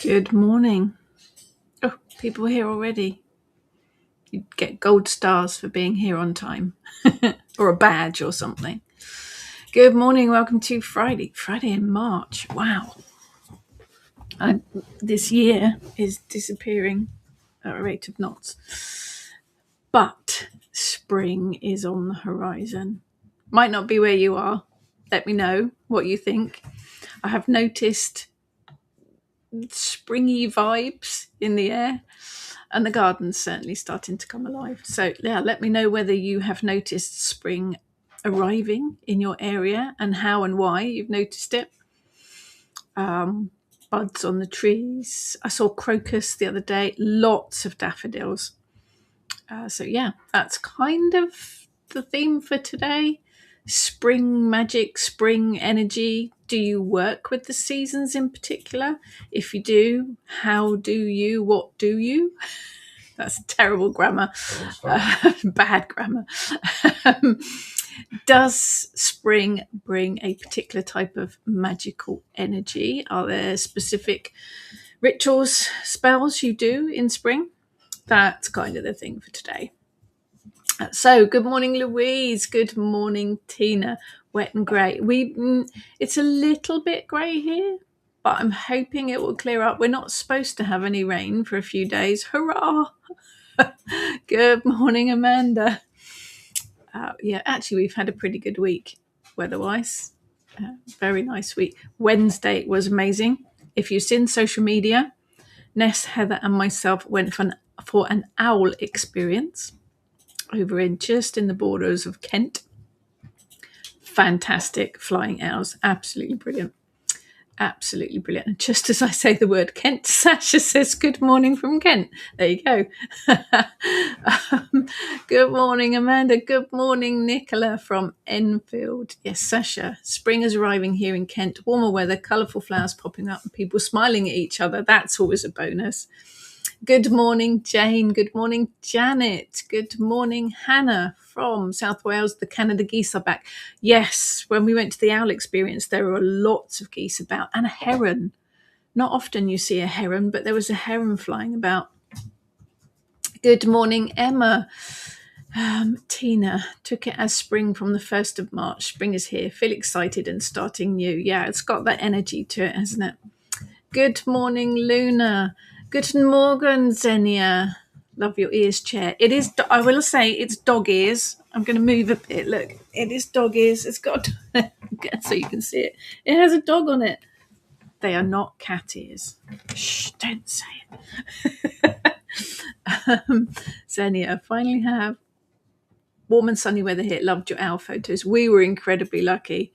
Good morning. Oh, people are here already. You get gold stars for being here on time or a badge or something. Good morning. Welcome to Friday in March. Wow. This year is disappearing at a rate of knots. But spring is on the horizon. Might not be where you are. Let me know what you think. I have noticed springy vibes in the air, and the garden's certainly starting to come alive. So yeah, let me know whether you have noticed spring arriving in your area and how and why you've noticed it. Buds on the trees. I saw crocus the other day, lots of daffodils. So yeah, that's kind of the theme for today. Spring magic, spring energy. Do you work with the seasons in particular? If you do, how do you? What do you? That's terrible grammar. Bad grammar. Does spring bring a particular type of magical energy? Are there specific rituals, spells you do in spring? That's kind of the thing for today. So, good morning, Louise. Good morning, Tina. Wet and grey. It's a little bit grey here, but I'm hoping it will clear up. We're not supposed to have any rain for a few days. Hurrah! Good morning, Amanda. Yeah, actually, we've had a pretty good week weather-wise. Very nice week. Wednesday was amazing. If you've seen social media, Ness, Heather, and myself went for an owl experience over just in the borders of Kent. Fantastic flying owls. Absolutely brilliant. Absolutely brilliant. And just as I say the word Kent, Sasha says, good morning from Kent. There you go. Good morning, Amanda. Good morning, Nicola from Enfield. Yes, Sasha. Spring is arriving here in Kent. Warmer weather, colourful flowers popping up and people smiling at each other. That's always a bonus. Good morning, Jane. Good morning, Janet. Good morning, Hannah from South Wales. The Canada geese are back. Yes, when we went to the owl experience, there were lots of geese about and a heron. Not often you see a heron, but there was a heron flying about. Good morning, Emma. Tina, took it as spring from the 1st of March. Spring is here. Feel excited and starting new. Yeah, it's got that energy to it, hasn't it? Good morning, Luna. Guten Morgen, Xenia. Love your ears, chair. It is, I will say, it's dog ears. I'm going to move a bit. Look, it is dog ears. It's got, so you can see it. It has a dog on it. They are not cat ears. Shh, don't say it. Xenia, finally have warm and sunny weather here. Loved your owl photos. We were incredibly lucky.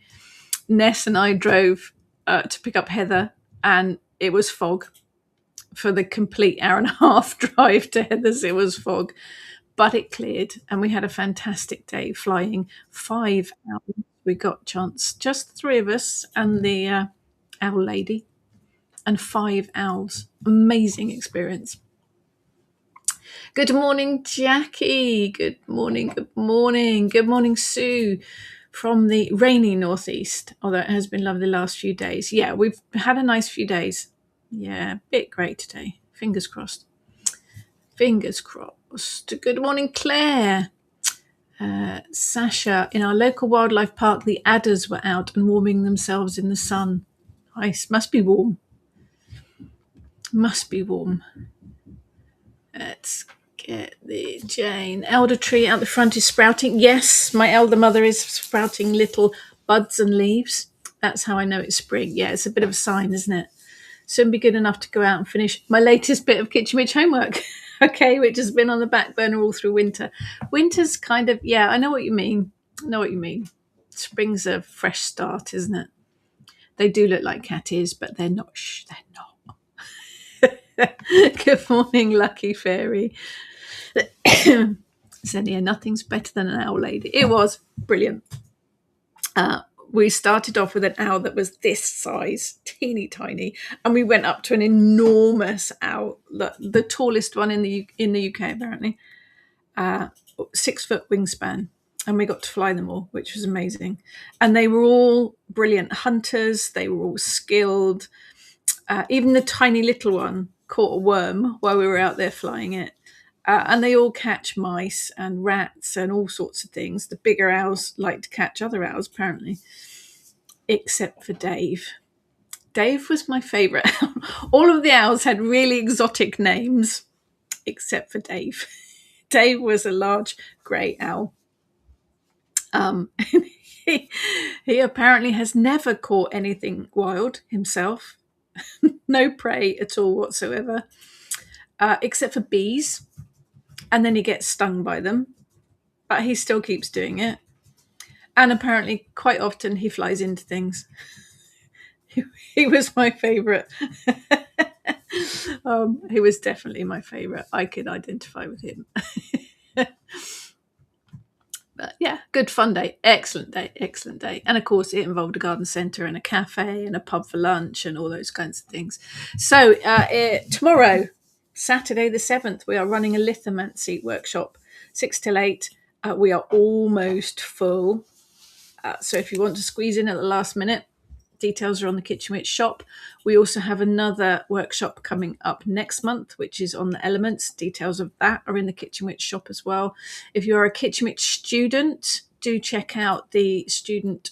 Ness and I drove to pick up Heather, and it was fog. For the complete hour and a half drive to Heather's, it was fog, but it cleared and we had a fantastic day flying 5 hours. We got a chance, just 3 of us and the owl lady, and 5 owls. Amazing experience. Good morning, Jackie. Good morning, good morning. Good morning, Sue from the rainy northeast, although it has been lovely the last few days. Yeah, we've had a nice few days. Yeah, a bit grey today. Fingers crossed. Fingers crossed. Good morning, Claire. Sasha, in our local wildlife park, the adders were out and warming themselves in the sun. Nice. Must be warm. Must be warm. Let's get the Jane. Elder tree out the front is sprouting. Yes, my elder mother is sprouting little buds and leaves. That's how I know it's spring. Yeah, it's a bit of a sign, isn't it? Soon be good enough to go out and finish my latest bit of Kitchen Witch homework. Okay, which has been on the back burner all through winter. Winter's kind of, yeah, I know what you mean. Spring's a fresh start, isn't it? They do look like cat ears, but they're not. Shh, they're not. Good morning, Lucky Fairy. Xenia, nothing's better than an owl lady. It was brilliant. We started off with an owl that was this size, teeny tiny, and we went up to an enormous owl, the tallest one in the UK apparently, 6 foot wingspan, and we got to fly them all, which was amazing. And they were all brilliant hunters. They were all skilled. Even the tiny little one caught a worm while we were out there flying it. And they all catch mice and rats and all sorts of things. The bigger owls like to catch other owls, apparently, except for Dave. Dave was my favourite. All of the owls had really exotic names, except for Dave. Dave was a large grey owl. He apparently has never caught anything wild himself. No prey at all whatsoever, except for bees. And then he gets stung by them. But he still keeps doing it. And apparently quite often he flies into things. He was my favourite. He was definitely my favourite. I could identify with him. But yeah, good fun day. Excellent day. Excellent day. And of course, it involved a garden centre and a cafe and a pub for lunch and all those kinds of things. So tomorrow, Saturday the 7th, we are running a lithomancy workshop, 6 till 8. We are almost full. So if you want to squeeze in at the last minute, details are on the Kitchen Witch shop. We also have another workshop coming up next month, which is on the elements. Details of that are in the Kitchen Witch shop as well. If you're a Kitchen Witch student, do check out the student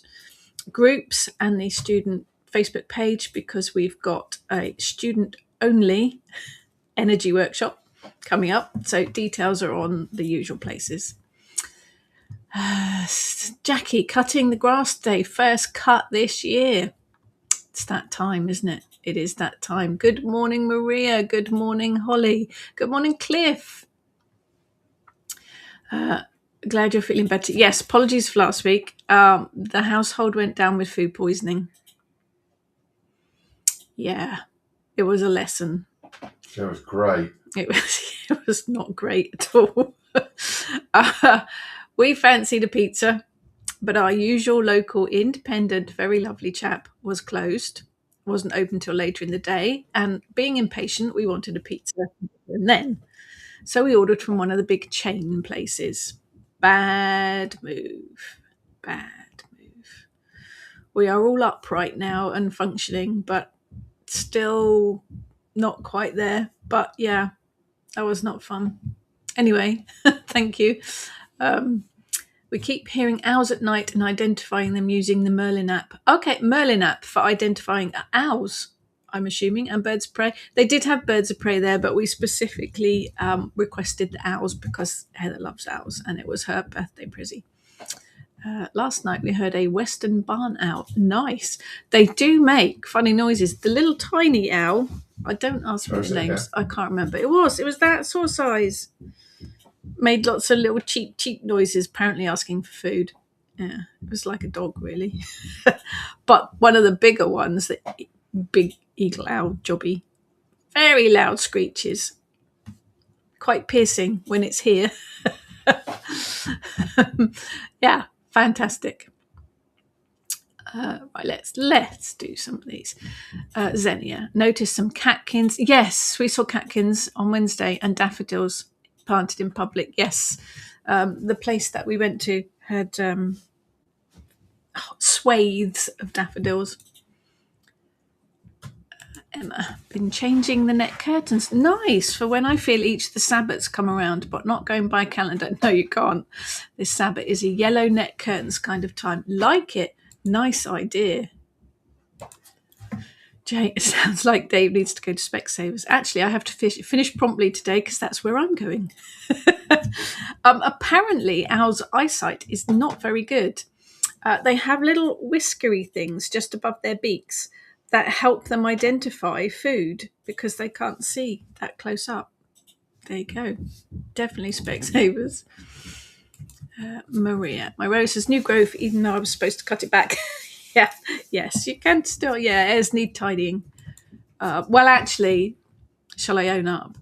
groups and the student Facebook page, because we've got a student-only energy workshop coming up. So details are on the usual places. Jackie, cutting the grass day, first cut this year. It's that time, isn't it? It is that time. Good morning, Maria. Good morning, Holly. Good morning, Cliff. Glad you're feeling better. Yes, apologies for last week. The household went down with food poisoning. Yeah, it was a lesson. It was great. It was not great at all. We fancied a pizza, but our usual local independent, very lovely chap was closed, wasn't open till later in the day. And being impatient, we wanted a pizza and then. So we ordered from one of the big chain places. Bad move. Bad move. We are all up right now and functioning, but still not quite there. But yeah, that was not fun. Anyway, thank you. We keep hearing owls at night and identifying them using the Merlin app. Okay, Merlin app for identifying owls, I'm assuming, and birds of prey. They did have birds of prey there, but we specifically requested the owls because Heather loves owls and it was her birthday present. Last night we heard a western barn owl. Nice. They do make funny noises. The little tiny owl, I don't ask for the names. I can't remember. It was that sort of size. Made lots of little cheep noises, apparently asking for food. Yeah, it was like a dog, really. But one of the bigger ones, the big eagle owl, Jobby, very loud screeches. Quite piercing when it's here. Yeah, fantastic. Right, let's do some of these. Xenia, noticed some catkins. Yes, we saw catkins on Wednesday and daffodils planted in public. Yes, the place that we went to had swathes of daffodils. Emma, been changing the net curtains. Nice, for when I feel each of the Sabbats come around, but not going by calendar. No, you can't. This Sabbat is a yellow net curtains kind of time. Like it. Nice idea. Jay, it sounds like Dave needs to go to Specsavers. Actually, I have to finish promptly today because that's where I'm going. Apparently, owls' eyesight is not very good. They have little whiskery things just above their beaks that help them identify food because they can't see that close up. There you go. Definitely Specsavers. Maria, my rose has new growth even though I was supposed to cut it back. Yeah, yes, you can still, airs need tidying. Well, actually, shall I own up?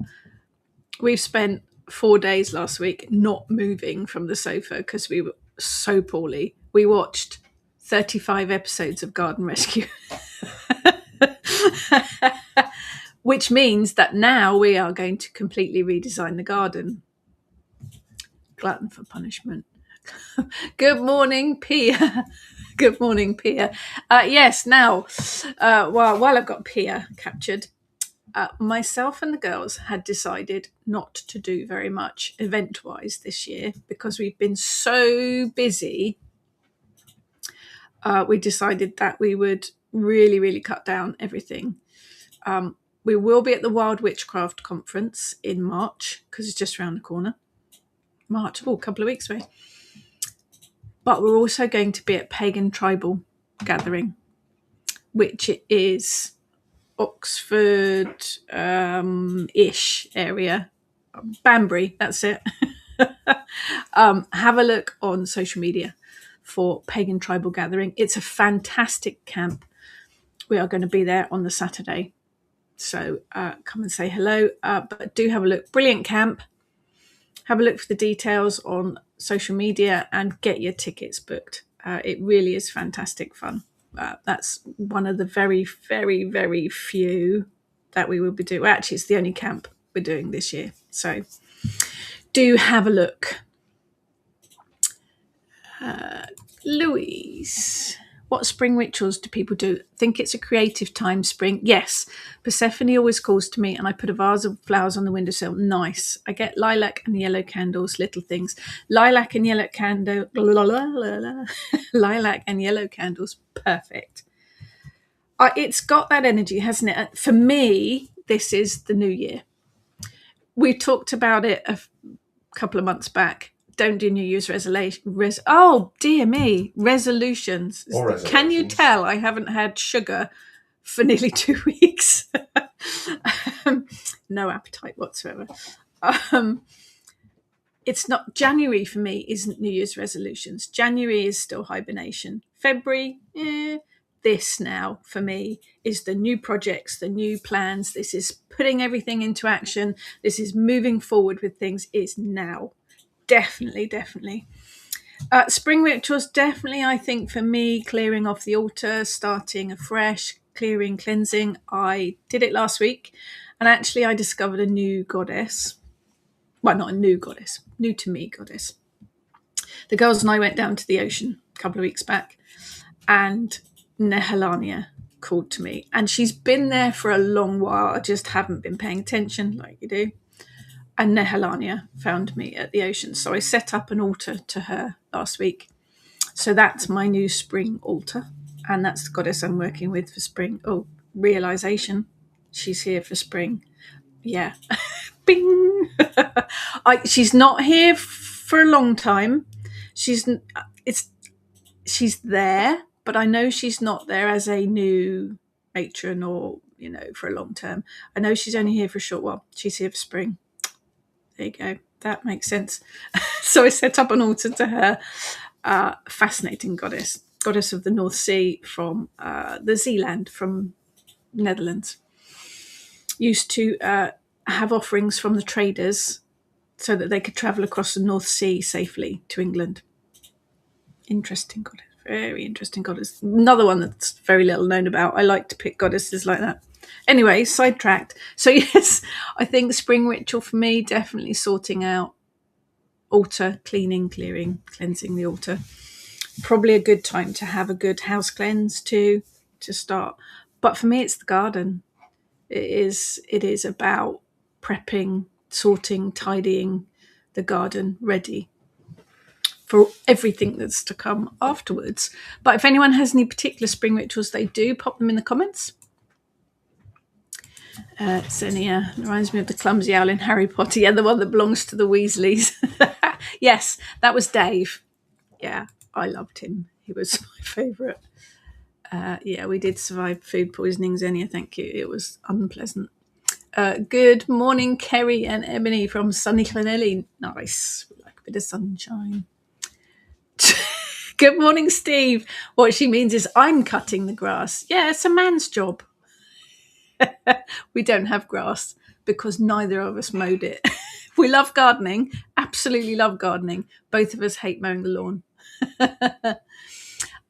We've spent 4 days last week not moving from the sofa because we were so poorly. We watched 35 episodes of Garden Rescue. Which means that now we are going to completely redesign the garden. Glutton for punishment. Good morning, Pia. Good morning, Pia. Yes, now, while I've got Pia captured, myself and the girls had decided not to do very much event-wise this year because we've been so busy. We decided that we would really, really cut down everything. We will be at the Wild Witchcraft Conference in March because it's just around the corner. March, a couple of weeks away. But we're also going to be at Pagan Tribal Gathering, which is Oxford-ish area. Banbury, that's it. Have a look on social media for Pagan Tribal Gathering. It's a fantastic camp. We are going to be there on the Saturday. So come and say hello. But do have a look. Brilliant camp. Have a look for the details on social media and get your tickets booked. It really is fantastic fun. That's one of the very, very, very few that we will be doing. Well, actually, it's the only camp we're doing this year. So do have a look. Louise, what spring rituals do people do? Think it's a creative time, spring? Yes. Persephone always calls to me and I put a vase of flowers on the windowsill. Nice. I get lilac and yellow candles, little things. Lilac and yellow candle. Lilac and yellow candles. Perfect. It's got that energy, hasn't it? For me, this is the new year. We talked about it a couple of months back. Don't do New Year's resolutions. Oh, dear me. Resolutions. Can you tell I haven't had sugar for nearly 2 weeks? No appetite whatsoever. It's not January for me, isn't New Year's resolutions. January is still hibernation. February, this now for me is the new projects, the new plans. This is putting everything into action. This is moving forward with things. Is now. Definitely. Spring rituals, definitely, I think for me, clearing off the altar, starting afresh, clearing, cleansing. I did it last week, and actually I discovered a new goddess. Well, not a new goddess, new to me goddess. The girls and I went down to the ocean a couple of weeks back, and Nehelania called to me. And she's been there for a long while. I just haven't been paying attention like you do. And Nehelania found me at the ocean. So I set up an altar to her last week. So that's my new spring altar. And that's the goddess I'm working with for spring. Oh, realization. She's here for spring. Yeah. Bing. She's not here for a long time. She's there, but I know she's not there as a new matron or, for a long term. I know she's only here for a short while. She's here for spring. There you go. That makes sense. So I set up an altar to her. Fascinating goddess of the North Sea from the Zeeland, from Netherlands. Used to have offerings from the traders so that they could travel across the North Sea safely to England. Interesting goddess. Very interesting goddess. Another one that's very little known about. I like to pick goddesses like that. Anyway, sidetracked. So yes, I think spring ritual for me, definitely sorting out altar, cleaning, clearing, cleansing the altar. Probably a good time to have a good house cleanse to start. But for me, it's the garden. It is about prepping, sorting, tidying the garden ready for everything that's to come afterwards. But if anyone has any particular spring rituals they do, pop them in the comments. Xenia reminds me of the clumsy owl in Harry Potter. Yeah, the one that belongs to the Weasleys. Yes, that was Dave. Yeah, I loved him. He was my favourite. Yeah, we did survive food poisoning, Xenia, thank you. It was unpleasant. Good morning, Kerry and Ebony from sunny Llanelli. Nice. We like a bit of sunshine. Good morning, Steve. What she means is I'm cutting the grass. Yeah, it's a man's job. We don't have grass because neither of us mowed it. We love gardening, absolutely love gardening. Both of us hate mowing the lawn.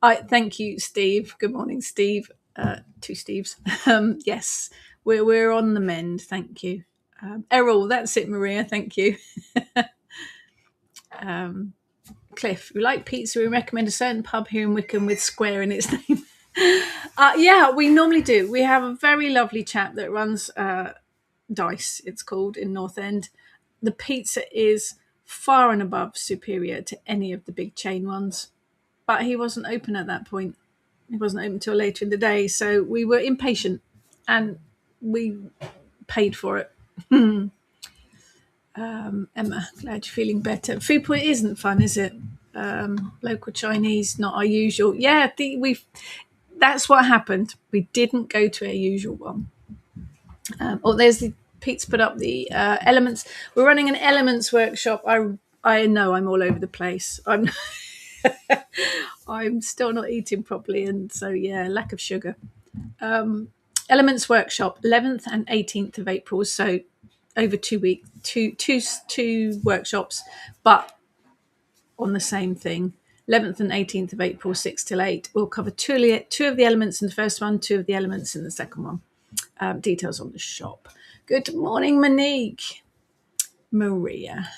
Thank you, Steve. Good morning, Steve. Two Steves. Yes, we're on the mend. Thank you. Errol, that's it, Maria. Thank you. Cliff, we like pizza. We recommend a certain pub here in Wickham with square in its name. Yeah, we normally do. We have a very lovely chap that runs Dice, it's called, in North End. The pizza is far and above superior to any of the big chain ones. But he wasn't open at that point. He wasn't open until later in the day. So we were impatient and we paid for it. Emma, glad you're feeling better. Food point isn't fun, is it? Local Chinese, not our usual. Yeah, that's what happened. We didn't go to our usual one. There's the Pete's put up the elements. We're running an elements workshop. I know I'm all over the place. I'm still not eating properly, and so yeah, lack of sugar. Elements workshop, 11th and 18th of April. So over 2 weeks, two workshops, but on the same thing. 11th and 18th of April, 6 till 8. We'll cover two of the elements in the first one, two of the elements in the second one. Details on the shop. Good morning, Monique. Maria.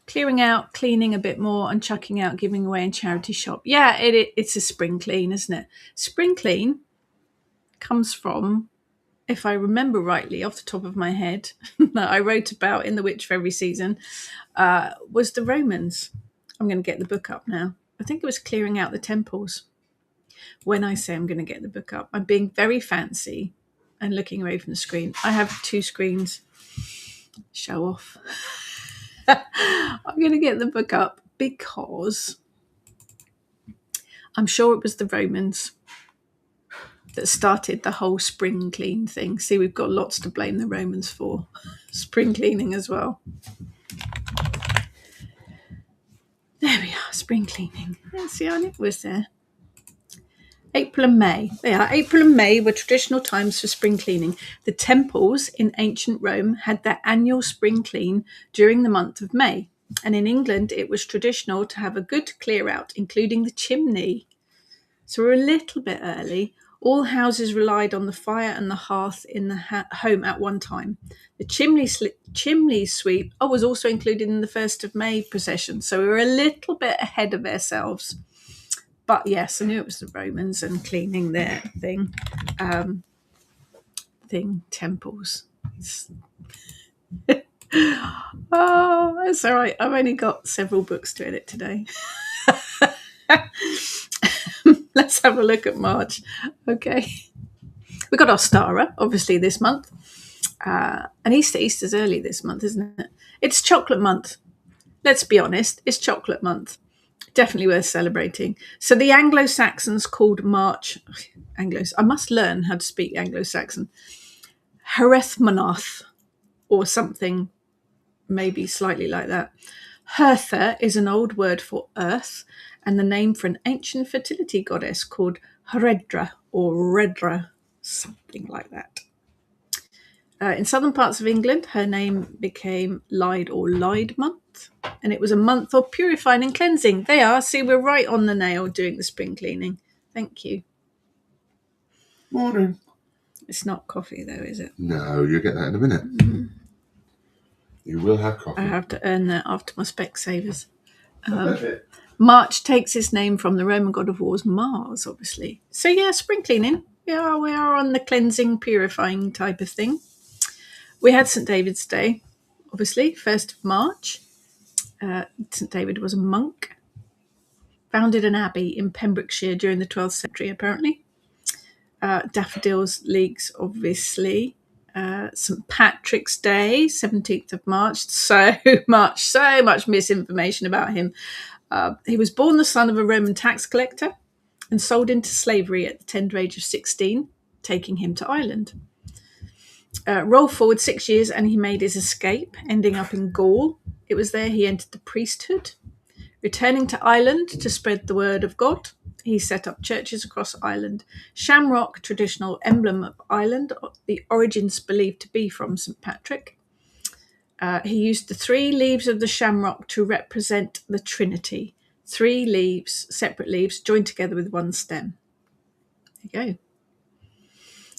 Clearing out, cleaning a bit more, and chucking out, giving away in charity shop. Yeah, it's a spring clean, isn't it? Spring clean comes from, if I remember rightly off the top of my head, that I wrote about in The Witch for Every Season, was the Romans. I'm going to get the book up now. I think it was clearing out the temples. When I say I'm going to get the book up, I'm being very fancy and looking away from the screen. I have two screens. Show off. I'm going to get the book up because I'm sure it was the Romans that started the whole spring clean thing. See, we've got lots to blame the Romans for. Spring cleaning as well. There we are, spring cleaning. See, I knew it was there. April and May. April and May were traditional times for spring cleaning. The temples in ancient Rome had their annual spring clean during the month of May. And in England, it was traditional to have a good clear out, including the chimney. So we're a little bit early. All houses relied on the fire and the hearth in the home at one time. The chimney sweep was also included in the 1st of May procession. So we were a little bit ahead of ourselves. But yes, I knew it was the Romans and cleaning their temples. Oh, that's all right. I've only got several books to edit today. Let's have a look at March. Okay. We got Ostara, obviously, this month. And Easter's early this month, isn't it? It's chocolate month. Let's be honest, it's chocolate month. Definitely worth celebrating. So the Anglo-Saxons called March, I must learn how to speak Anglo-Saxon, Herethmonath, or something maybe slightly like that. Hertha is an old word for earth and the name for an ancient fertility goddess called Heredra or Redra, something like that. In southern parts of England, her name became Lyde or Lyde month, and it was a month of purifying and cleansing. They are. See, we're right on the nail doing the spring cleaning. Thank you. Morning. It's not coffee, though, is it? No, you'll get that in a minute. Mm-hmm. You will have coffee. I have to earn that after my Specsavers. March takes its name from the Roman god of wars, Mars, obviously. So, yeah, spring cleaning. Yeah, we are on the cleansing, purifying type of thing. We had St. David's Day, obviously, 1st of March. St. David was a monk, founded an abbey in Pembrokeshire during the 12th century, apparently. Daffodils Leagues, obviously. St. Patrick's Day, 17th of March. So much misinformation about him. He was born the son of a Roman tax collector and sold into slavery at the tender age of 16, taking him to Ireland. Roll forward 6 years and he made his escape, ending up in Gaul. It was there he entered the priesthood. Returning to Ireland to spread the word of God, he set up churches across Ireland. Shamrock, traditional emblem of Ireland, the origins believed to be from St. Patrick. He used the 3 leaves of the shamrock to represent the Trinity. 3 leaves, separate leaves, joined together with one stem. There you go.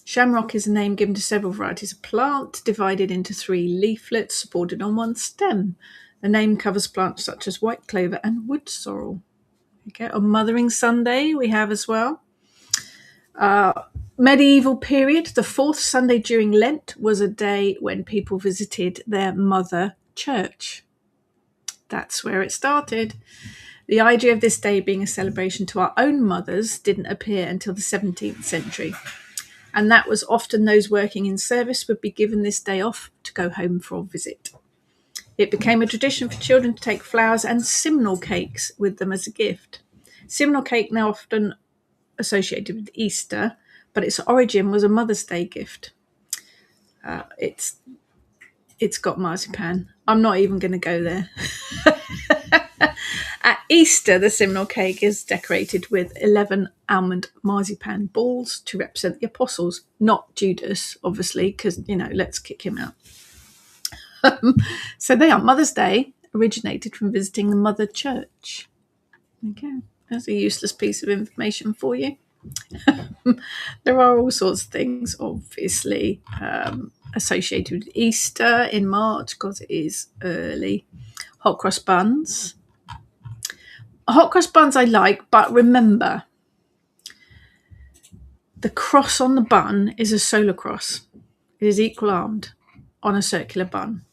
Shamrock is a name given to several varieties of plant, divided into 3 leaflets supported on one stem. The name covers plants such as white clover and wood sorrel. Okay, on Mothering Sunday we have as well. Medieval period, the fourth Sunday during Lent was a day when people visited their mother church. That's where it started. The idea of this day being a celebration to our own mothers didn't appear until the 17th century. And that was often those working in service would be given this day off to go home for a visit. It became a tradition for children to take flowers and simnel cakes with them as a gift. Simnel cake now often associated with Easter, but its origin was a Mother's Day gift. It's got marzipan. I'm not even going to go there. At Easter, the simnel cake is decorated with 11 almond marzipan balls to represent the apostles, not Judas, obviously, because, let's kick him out. So they are. Mother's Day originated from visiting the mother church. Okay, that's a useless piece of information for you. There are all sorts of things, obviously, associated with Easter in March, because it is early. Hot cross buns. Hot cross buns I like, but remember, the cross on the bun is a solar cross. It is equal armed on a circular bun.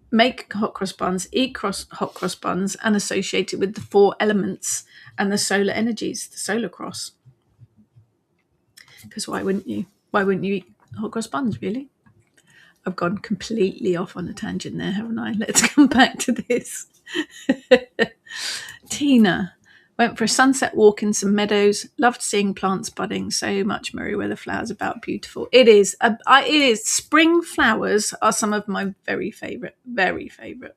Make hot cross buns, eat hot cross buns, and associate it with the 4 elements and the solar energies, the solar cross. Because why wouldn't you? Why wouldn't you eat hot cross buns, really? I've gone completely off on a tangent there, haven't I? Let's come back to this. Tina went for a sunset walk in some meadows. Loved seeing plants budding. So much Merriweather flowers about. Beautiful. It is. It is. Spring flowers are some of my very favourite. Very favourite.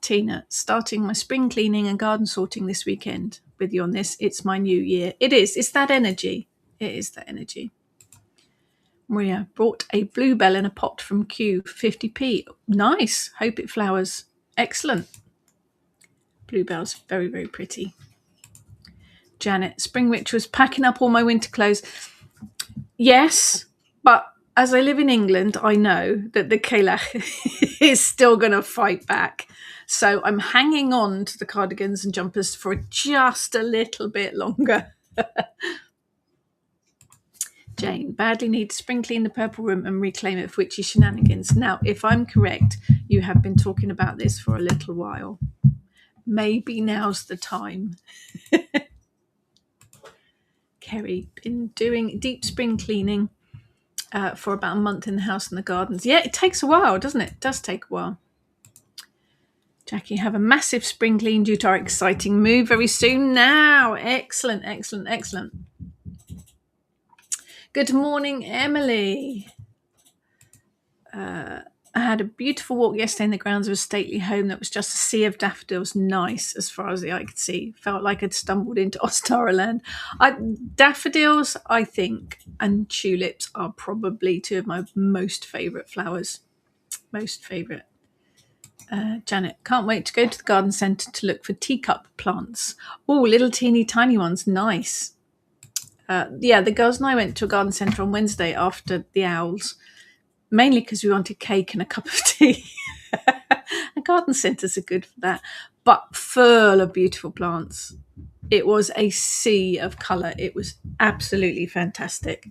Tina, starting my spring cleaning and garden sorting this weekend. With you on this. It's my new year. It is. It's that energy. It is that energy. Maria brought a bluebell in a pot from Q, 50p. Nice. Hope it flowers. Excellent. Bluebells, very, very pretty. Janet, spring rituals, packing up all my winter clothes. Yes, but as I live in England, I know that the Cailleach is still going to fight back. So I'm hanging on to the cardigans and jumpers for just a little bit longer. Jane, badly need to spring clean the purple room and reclaim it for witchy shenanigans. Now, if I'm correct, you have been talking about this for a little while. Maybe now's the time. Kerry, been doing deep spring cleaning for about a month in the house and the gardens. Yeah, it takes a while, doesn't it? It does take a while. Jackie, have a massive spring clean due to our exciting move very soon now. Excellent, excellent, excellent. Good morning, Emily. I had a beautiful walk yesterday in the grounds of a stately home that was just a sea of daffodils, nice as far as the eye could see. Felt like I'd stumbled into Ostara land. Daffodils, I think, and tulips are probably 2 of my most favourite flowers. Most favourite. Janet, can't wait to go to the garden centre to look for teacup plants. Oh, little teeny tiny ones, nice. The girls and I went to a garden centre on Wednesday after the owls, mainly because we wanted cake and a cup of tea. And garden centres are good for that, but full of beautiful plants. It was a sea of colour. It was absolutely fantastic.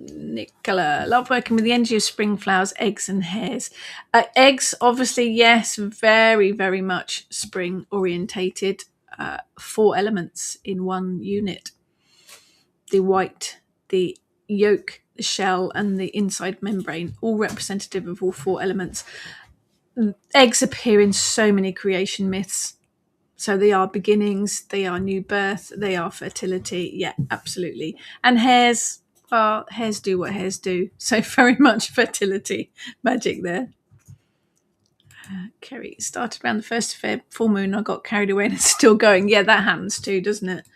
Nicola, love working with the energy of spring flowers, eggs and hairs. Eggs, obviously, yes, very, very much spring orientated. 4 elements in one unit. The white, the yolk, the shell, and the inside membrane, all representative of all 4 elements. Eggs appear in so many creation myths. So they are beginnings, they are new birth, they are fertility. Yeah, absolutely. And hairs, well, hairs do what hairs do. So very much fertility magic there. Kerry, started around the 1st of Feb, full moon. I got carried away and it's still going. Yeah, that happens too, doesn't it?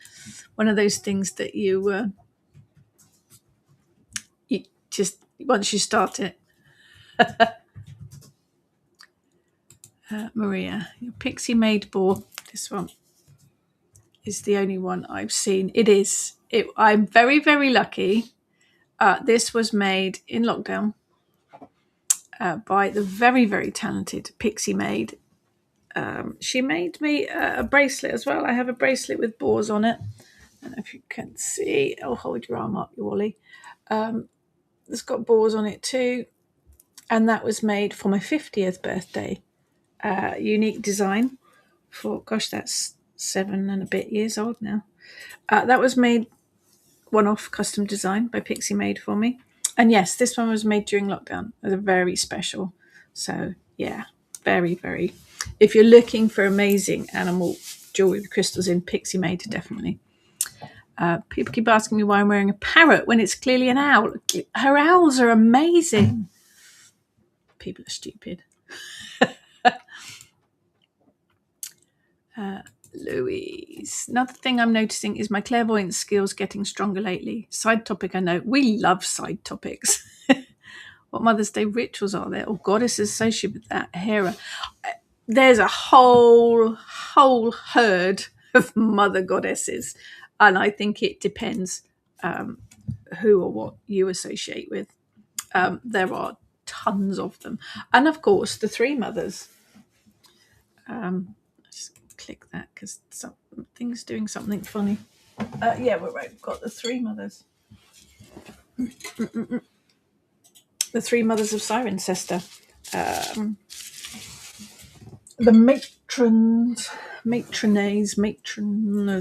One of those things that you just, once you start it. Maria, your pixie made boar. This one is the only one I've seen. It is. I'm very, very lucky. This was made in lockdown by the very, very talented Pixie Maid. She made me a bracelet as well. I have a bracelet with boars on it. I don't know if you can see. I'll hold your arm up, you Ollie. It's got boars on it too. And that was made for my 50th birthday. Unique design for, gosh, that's 7 and a bit years old now. That was made one-off custom design by Pixie Maid for me. And yes, this one was made during lockdown. It was very special. So yeah, very, very. If you're looking for amazing animal jewelry with crystals in, Pixie Maid, definitely. People keep asking me why I'm wearing a parrot when it's clearly an owl. Her owls are amazing. People are stupid. Louise. Another thing I'm noticing is my clairvoyance skills getting stronger lately. Side topic, I know. We love side topics. What Mother's Day rituals are there? Or goddesses associated with that? Hera. There's a whole herd of mother goddesses. And I think it depends who or what you associate with. There are tons of them. And of course, the three mothers. Just click that because something's doing something funny. Yeah, we're right. We've got the three mothers. The three mothers of Cirencester. The matrones.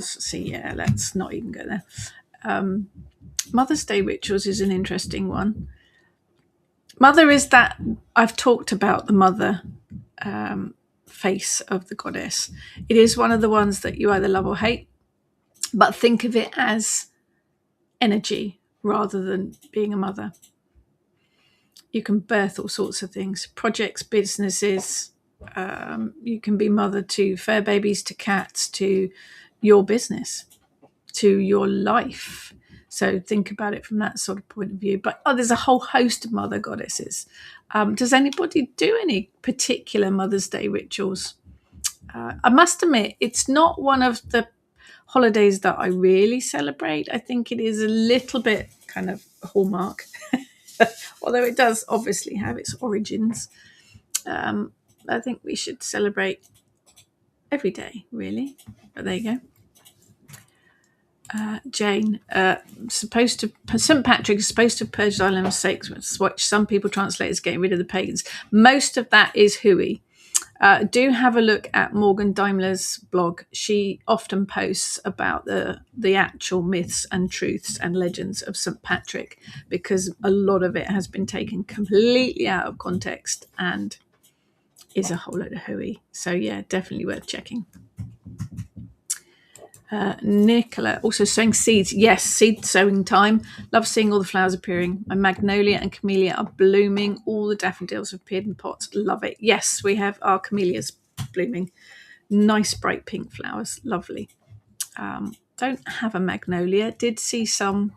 See, yeah, let's not even go there. Mother's Day rituals is an interesting one. Mother is that, I've talked about the mother face of the goddess. It is one of the ones that you either love or hate, but think of it as energy rather than being a mother. You can birth all sorts of things, projects, businesses. You can be mother to fur babies, to cats, to your business, to your life. So think about it from that sort of point of view. But there's a whole host of mother goddesses. Does anybody do any particular Mother's Day rituals? I must admit, it's not one of the holidays that I really celebrate. I think it is a little bit kind of a hallmark, although it does obviously have its origins. I think we should celebrate every day, really. But there you go. Jane, St. Patrick is supposed to purge the island of sacredness, which some people translate as getting rid of the pagans. Most of that is hooey. Do have a look at Morgan Daimler's blog. She often posts about the actual myths and truths and legends of St. Patrick, because a lot of it has been taken completely out of context and is a whole load of hooey. So yeah, definitely worth checking. Nicola, also sowing seeds. Yes, seed sowing time. Love seeing all the flowers appearing. My magnolia and camellia are blooming. All the daffodils have appeared in pots. Love it. Yes, we have our camellias blooming. Nice bright pink flowers. Lovely. Don't have a magnolia. Did see some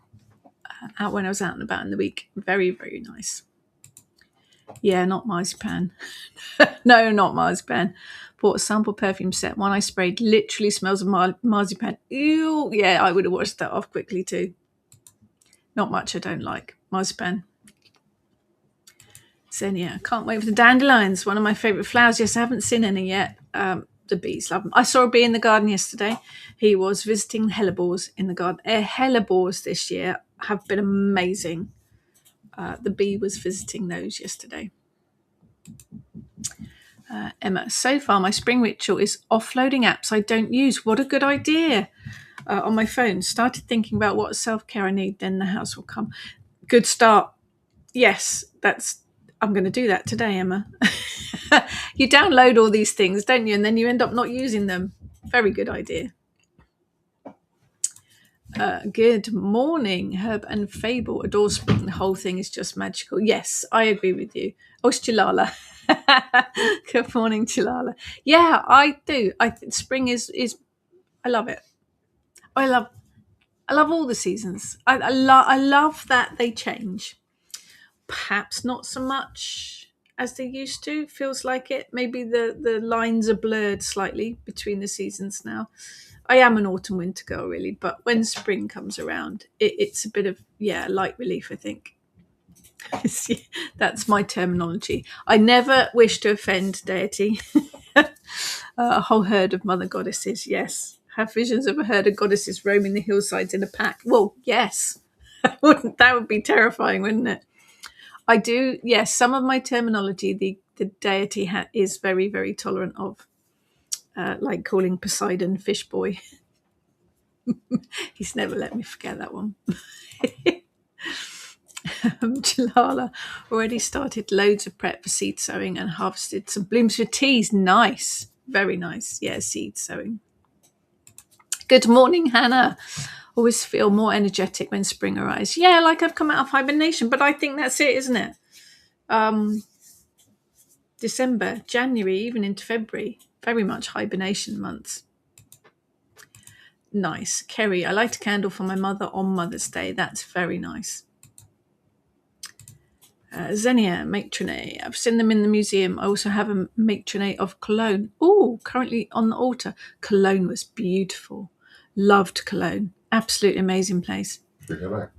out when I was out and about in the week. Very, very nice. Yeah, not marzipan. No, not marzipan. Bought a sample perfume set. One I sprayed literally smells of marzipan. Ew. Yeah, I would have washed that off quickly too. Not much I don't like. Marzipan. Xenia. Can't wait for the dandelions. One of my favourite flowers. Yes, I haven't seen any yet. The bees love them. I saw a bee in the garden yesterday. He was visiting hellebores in the garden. Hellebores this year have been amazing. The bee was visiting those yesterday. Emma, so far my spring ritual is offloading apps I don't use. What a good idea. On my phone, started thinking about what self-care I need, then the house will come. Good start. Yes, I'm going to do that today, Emma. You download all these things, don't you? And then you end up not using them. Very good idea. Good morning, Herb and Fable. Adore spring. The whole thing is just magical. Yes, I agree with you. Oh, it's Chilala. Good morning, Chilala. Yeah, I do. I think spring is. I love it. I love all the seasons. I love that they change. Perhaps not so much as they used to. Feels like it. Maybe the lines are blurred slightly between the seasons now. I am an autumn winter girl, really, but when spring comes around, it's a bit of, light relief, I think. That's my terminology. I never wish to offend deity. A whole herd of mother goddesses, yes. Have visions of a herd of goddesses roaming the hillsides in a pack. Well, yes. That would be terrifying, wouldn't it? I do, yes, some of my terminology, the deity is very, very tolerant of. Like calling Poseidon fish boy. He's never let me forget that one. Jalala already started loads of prep for seed sowing and harvested some blooms for teas. Nice. Very nice. Yeah, seed sowing. Good morning, Hannah. Always feel more energetic when spring arrives. Yeah, like I've come out of hibernation, but I think that's it, isn't it? December, January, even into February, very much hibernation months. Nice. Kerry, I light a candle for my mother on Mother's Day. That's very nice. Xenia, matrone. I've seen them in the museum. I also have a matrone of Cologne. Oh, currently on the altar. Cologne was beautiful. Loved Cologne. Absolutely amazing place. Should we go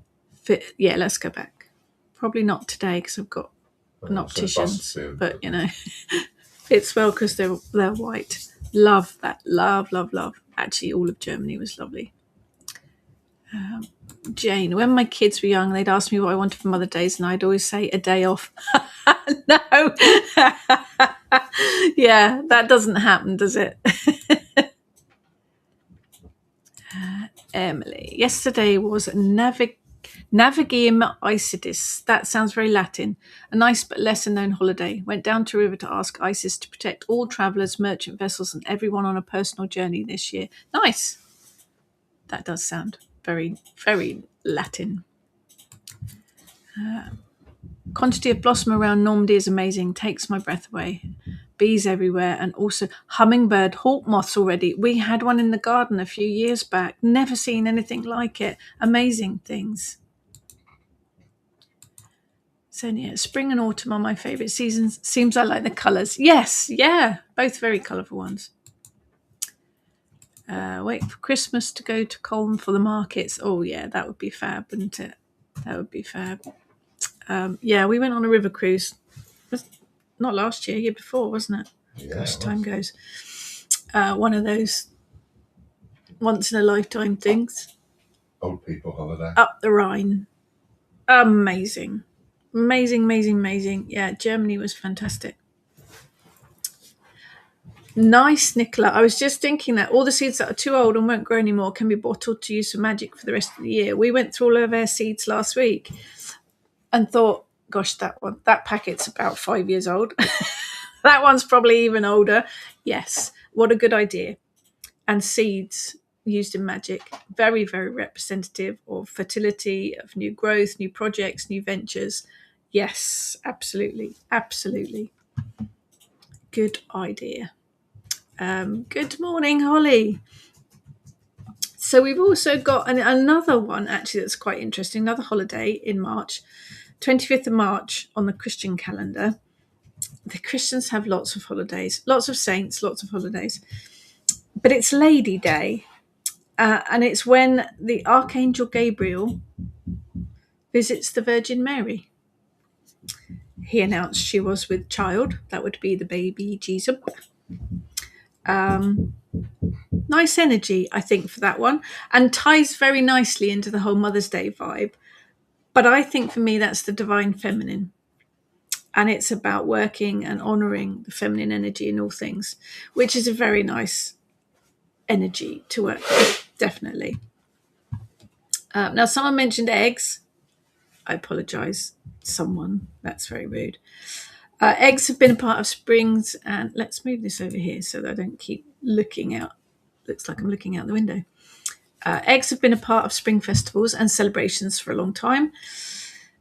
back? Yeah, let's go back. Probably not today because I've got an opticians, but fits well because they're white. Love that. Love. Actually, all of Germany was lovely. Jane, when my kids were young, they'd ask me what I wanted for Mother's Day, and I'd always say a day off. No. Yeah, that doesn't happen, does it? Emily, yesterday was Navigium Isidis. That sounds very Latin. A nice but lesser known holiday. Went down to a river to ask Isis to protect all travellers, merchant vessels, and everyone on a personal journey this year. Nice. That does sound very, very Latin. Quantity of blossom around Normandy is amazing. Takes my breath away. Bees everywhere, and also hummingbird hawk moths already. We had one in the garden a few years back. Never seen anything like it. Amazing things. So yeah, spring and autumn are my favourite seasons. Seems I like the colours. Yes, yeah, both very colourful ones. Wait for Christmas to go to Colne for the markets. Oh yeah, that would be fab, wouldn't it? That would be fab. Yeah, we went on a river cruise. Not last year, year before, wasn't it? Yeah, gosh, time goes. One of those once in a lifetime things. Old people holiday. Up the Rhine. Amazing. Yeah, Germany was fantastic. Nice, Nicola. I was just thinking that all the seeds that are too old and won't grow anymore can be bottled to use for magic for the rest of the year. We went through all of our seeds last week and thought, gosh, that packet's about 5 years old. That one's probably even older. Yes, what a good idea. And seeds used in magic, very, very representative of fertility, of new growth, new projects, new ventures. Yes, absolutely. Good idea. Good morning, Holly. So we've also got another one, actually, that's quite interesting, another holiday in March, 25th of March on the Christian calendar. The Christians have lots of holidays, lots of saints, lots of holidays. But it's Lady Day, and it's when the Archangel Gabriel visits the Virgin Mary. He announced she was with child. That would be the baby Jesus. Nice energy, I think, for that one, and ties very nicely into the whole Mother's Day vibe. But I think for me, that's the divine feminine. And it's about working and honouring the feminine energy in all things, which is a very nice energy to work with, definitely. Now, someone mentioned eggs. I apologise, someone. That's very rude. Eggs have been a part of springs, and let's move this over here so that I don't keep looking out. Looks like I'm looking out the window. Eggs have been a part of spring festivals and celebrations for a long time.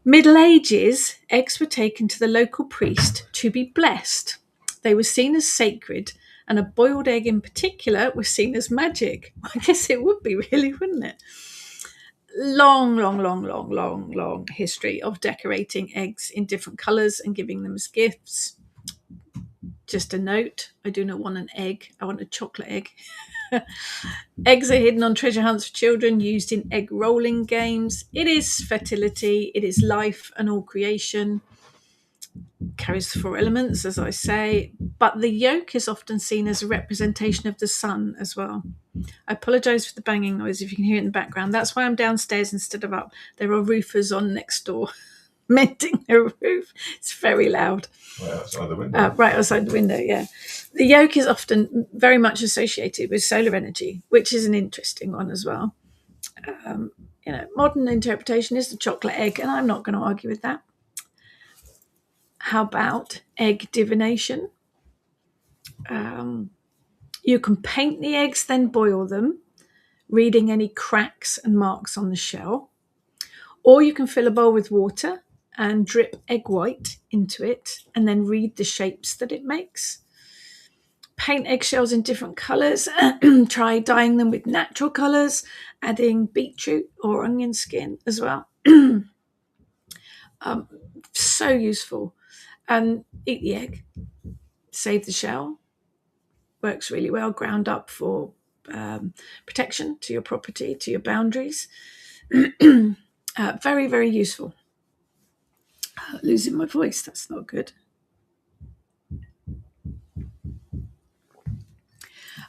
Middle Ages, eggs were taken to the local priest to be blessed. They were seen as sacred, and a boiled egg in particular was seen as magic. I guess it would be, really, wouldn't it? Long history of decorating eggs in different colours and giving them as gifts. Just a note, I do not want an egg. I want a chocolate egg. Eggs are hidden on treasure hunts for children, used in egg rolling games. It is fertility, it is life and all creation. Carries the 4 elements, as I say, but the yolk is often seen as a representation of the sun as well. I apologise for the banging noise if you can hear it in the background. That's why I'm downstairs instead of up. There are roofers on next door mending the roof. It's very loud. Right outside the window. Right outside the window, yeah. The yolk is often very much associated with solar energy, which is an interesting one as well. Modern interpretation is the chocolate egg, and I'm not going to argue with that. How about egg divination? You can paint the eggs, then boil them, reading any cracks and marks on the shell. Or you can fill a bowl with water and drip egg white into it and then read the shapes that it makes. Paint eggshells in different colours. Try dyeing them with natural colours, adding beetroot or onion skin as well. So useful. And eat the egg. Save the shell. Works really well. Ground up for protection to your property, to your boundaries. Very, very useful. Losing my voice, that's not good.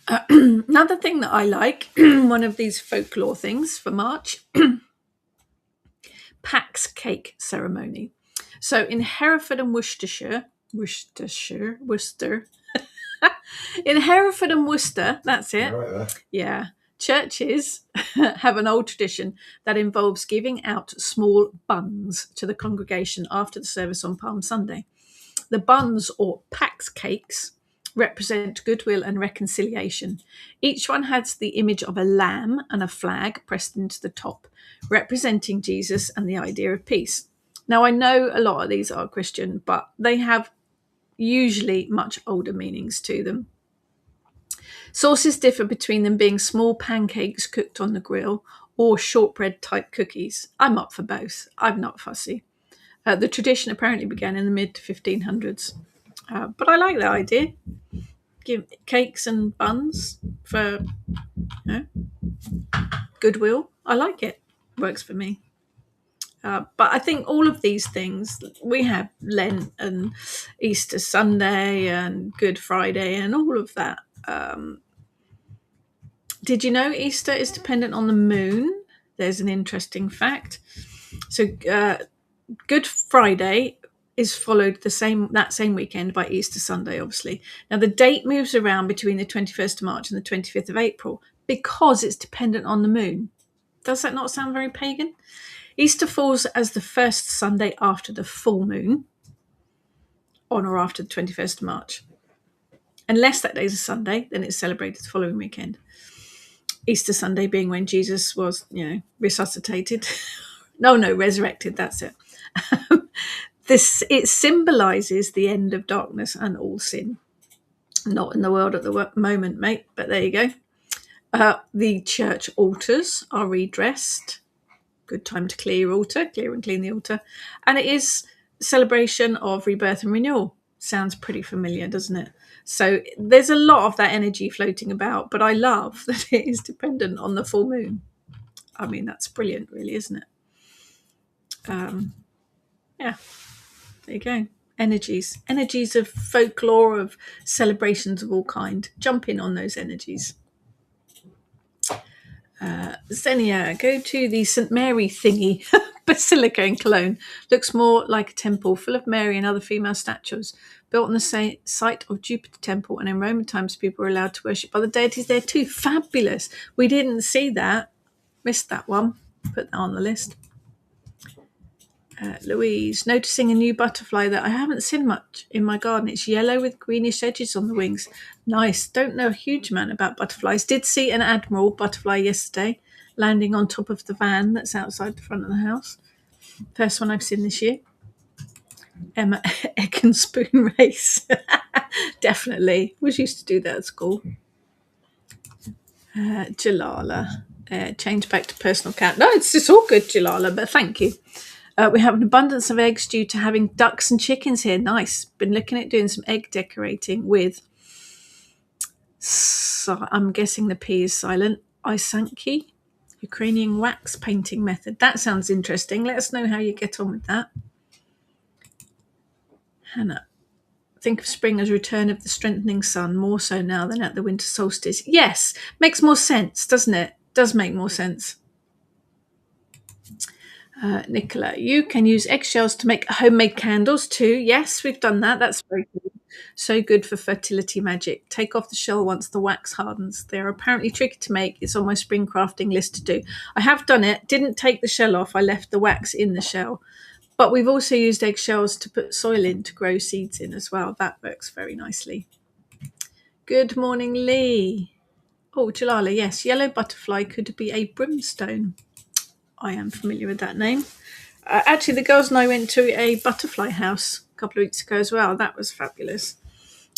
Another thing that I like, one of these folklore things for March, Pax cake ceremony. So in Hereford and Worcester, in Hereford and Worcester, that's it. Right there. Yeah. Churches have an old tradition that involves giving out small buns to the congregation after the service on Palm Sunday. The buns, or Pax cakes, represent goodwill and reconciliation. Each one has the image of a lamb and a flag pressed into the top, representing Jesus and the idea of peace. Now, I know a lot of these are Christian, but they have usually much older meanings to them. Sources differ between them being small pancakes cooked on the grill or shortbread type cookies. I'm up for both. I'm not fussy. The tradition apparently began in the mid 1500s. But I like that idea. Give cakes and buns for goodwill. I like it. Works for me. But I think all of these things, we have Lent and Easter Sunday and Good Friday and all of that. Did you know Easter is dependent on the moon? There's an interesting fact. So Good Friday is followed that same weekend by Easter Sunday, obviously. Now, the date moves around between the 21st of March and the 25th of April because it's dependent on the moon. Does that not sound very pagan? Easter falls as the first Sunday after the full moon, on or after the 21st of March. Unless that day is a Sunday, then it's celebrated the following weekend. Easter Sunday being when Jesus was, resuscitated. resurrected, that's it. It symbolises the end of darkness and all sin. Not in the world at the moment, mate, but there you go. The church altars are redressed. Good time to clear your altar, clear and clean the altar. And it is a celebration of rebirth and renewal. Sounds pretty familiar, doesn't it? So there's a lot of that energy floating about, but I love that it is dependent on the full moon. I mean, that's brilliant, really, isn't it? Yeah, there you go. Energies of folklore, of celebrations of all kind. Jump in on those energies. Xenia, go to the St. Mary thingy, Basilica in Cologne. Looks more like a temple full of Mary and other female statues, built on the site of Jupiter Temple, and in Roman times people were allowed to worship other deities there too. Fabulous. We didn't see that. Missed that one. Put that on the list. Louise, noticing a new butterfly that I haven't seen much in my garden. It's yellow with greenish edges on the wings. Nice. Don't know a huge amount about butterflies. Did see an admiral butterfly yesterday landing on top of the van that's outside the front of the house. First one I've seen this year. Emma, egg and spoon race. Definitely. Was used to do that at school. Jalala. Change back to personal cat. No, it's all good, Jalala, but thank you. We have an abundance of eggs due to having ducks and chickens here. Nice. Been looking at doing some egg decorating with, so I'm guessing the P is silent, Isanki, Ukrainian wax painting method. That sounds interesting. Let us know how you get on with that. Hannah, think of spring as return of the strengthening sun, more so now than at the winter solstice. Yes, makes more sense, doesn't it? Does make more sense. Nicola, you can use eggshells to make homemade candles too. Yes, we've done that. That's very good. So good for fertility magic. Take off the shell once the wax hardens. They are apparently tricky to make. It's on my spring crafting list to do. I have done it. Didn't take the shell off. I left the wax in the shell. But we've also used eggshells to put soil in to grow seeds in as well. That works very nicely. Good morning, Lee. Oh, Jalala, yes. Yellow butterfly could be a brimstone. I am familiar with that name. Actually, the girls and I went to a butterfly house a couple of weeks ago as well. That was fabulous.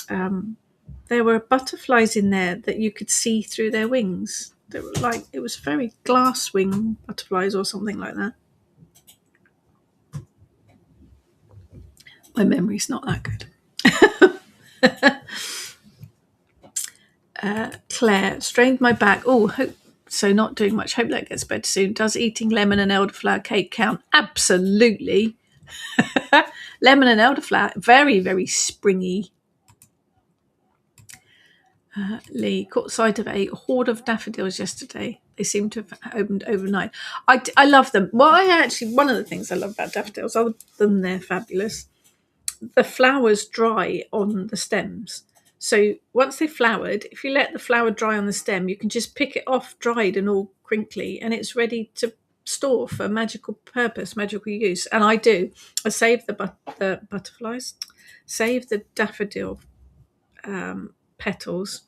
There were butterflies in there that you could see through their wings. They were like, it was very glass wing butterflies or something like that. My memory's not that good. Claire, strained my back. Oh, hope so. Not doing much. Hope that gets better soon. Does eating lemon and elderflower cake count? Absolutely. Lemon and elderflower, very, very springy. Lee, caught sight of a horde of daffodils yesterday. They seem to have opened overnight. I love them. Well, one of the things I love about daffodils, other than they're fabulous, the flowers dry on the stems. So once they've flowered, if you let the flower dry on the stem, you can just pick it off dried and all crinkly, and it's ready to store for magical purpose, magical use. And I do. I save the butterflies, save the daffodil petals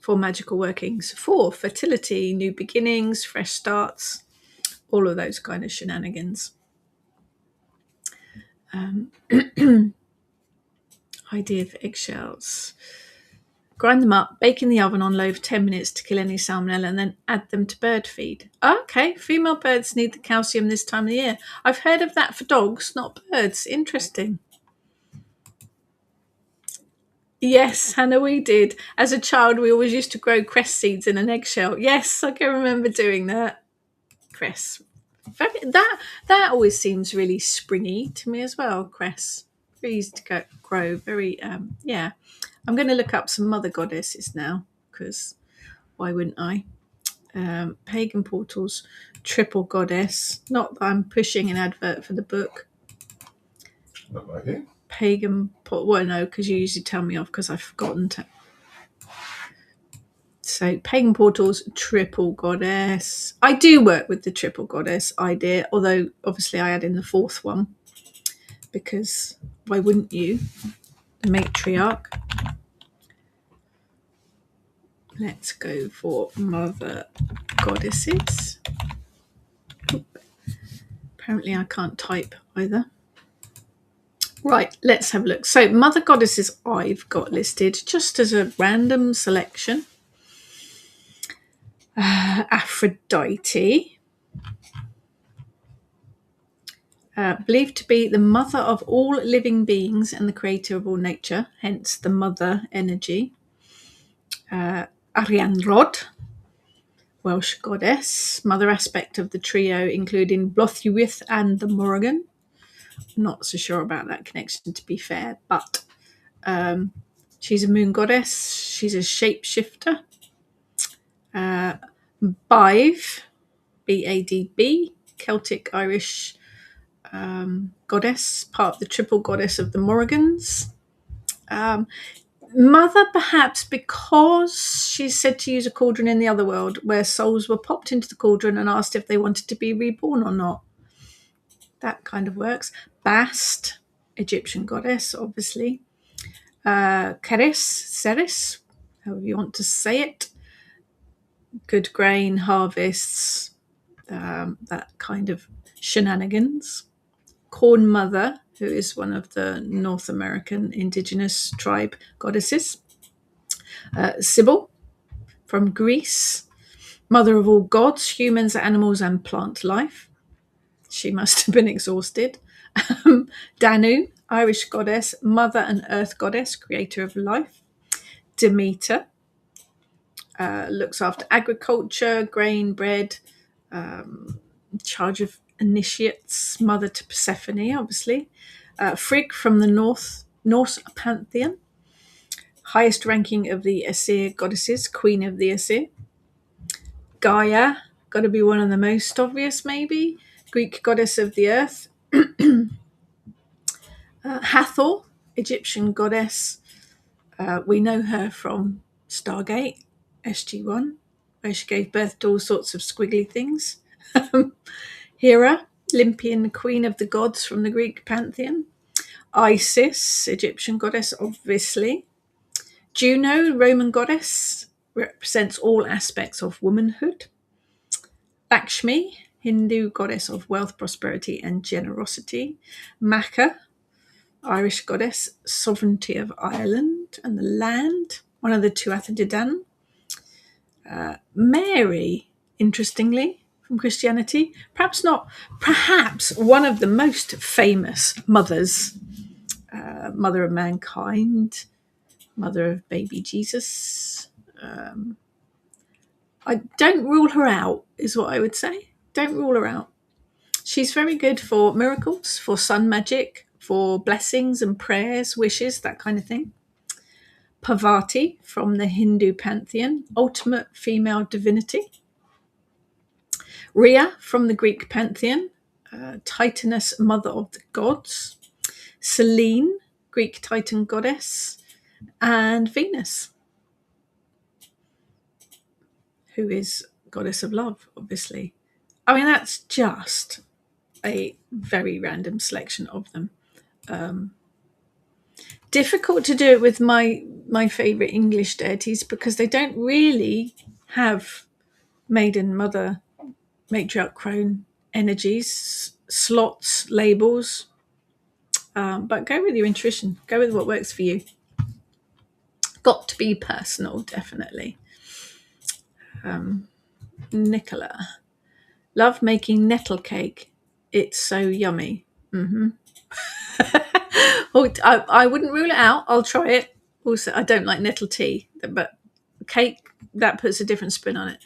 for magical workings, for fertility, new beginnings, fresh starts, all of those kind of shenanigans. Idea for eggshells. Grind them up, bake in the oven on low for 10 minutes to kill any salmonella, and then add them to bird feed. Okay, female birds need the calcium this time of the year. I've heard of that for dogs, not birds. Interesting. Yes, Hannah, we did. As a child, we always used to grow cress seeds in an eggshell. Yes, I can remember doing that. Cress. That always seems really springy to me as well, cress. Very easy to grow. Very, yeah. I'm going to look up some mother goddesses now, because why wouldn't I? Pagan portals, triple goddess. Not that I'm pushing an advert for the book. Not right here. Pagan, well, no, because you usually tell me off because I've forgotten to. So pagan portals, triple goddess. I do work with the triple goddess idea, although obviously I add in the fourth one, because why wouldn't you? The matriarch. Let's go for mother goddesses. Oop. Apparently I can't type either. Right, let's have a look. So mother goddesses I've got listed just as a random selection. Aphrodite, believed to be the mother of all living beings and the creator of all nature, hence the mother energy. Arianrhod, Welsh goddess, mother aspect of the trio, including Blothywith and the Morrigan. Not so sure about that connection, to be fair, but she's a moon goddess. She's a shapeshifter. Bive, B-A-D-B, Celtic Irish goddess, part of the triple goddess of the Morrigans. Mother, perhaps because she's said to use a cauldron in the other world where souls were popped into the cauldron and asked if they wanted to be reborn or not. That kind of works. Bast, Egyptian goddess, obviously. Ceres, however you want to say it. Good grain, harvests, that kind of shenanigans. Corn Mother, who is one of the North American indigenous tribe goddesses. Sibyl from Greece, mother of all gods, humans, animals, and plant life. She must have been exhausted. Danu, Irish goddess, mother and earth goddess, creator of life. Demeter, looks after agriculture, grain, bread, in charge of initiates, mother to Persephone, obviously. Frigg from the Norse pantheon, highest ranking of the Aesir goddesses, queen of the Aesir. Gaia, got to be one of the most obvious, maybe. Greek goddess of the earth. Hathor, Egyptian goddess. We know her from Stargate, SG1, where she gave birth to all sorts of squiggly things. Hera, Olympian queen of the gods from the Greek pantheon. Isis, Egyptian goddess, obviously. Juno, Roman goddess, represents all aspects of womanhood. Lakshmi, Hindu goddess of wealth, prosperity, and generosity. Maka, Irish goddess, sovereignty of Ireland and the land, one of the two Athadidan. Mary, interestingly, from Christianity, perhaps one of the most famous mothers, mother of mankind, mother of baby Jesus. I don't rule her out, is what I would say. Don't rule her out. She's very good for miracles, for sun magic, for blessings and prayers, wishes, that kind of thing. Parvati from the Hindu pantheon, ultimate female divinity. Rhea from the Greek pantheon, Titaness, mother of the gods. Selene, Greek Titan goddess. And Venus, who is goddess of love, obviously. I mean, that's just a very random selection of them. Difficult to do it with my favourite English deities because they don't really have maiden, mother, matriarch, crone energies, slots, labels. But go with your intuition. Go with what works for you. Got to be personal, definitely. Nicola. Love making nettle cake. It's so yummy. Oh, I wouldn't rule it out. I'll try it. Also, I don't like nettle tea, but cake, that puts a different spin on it.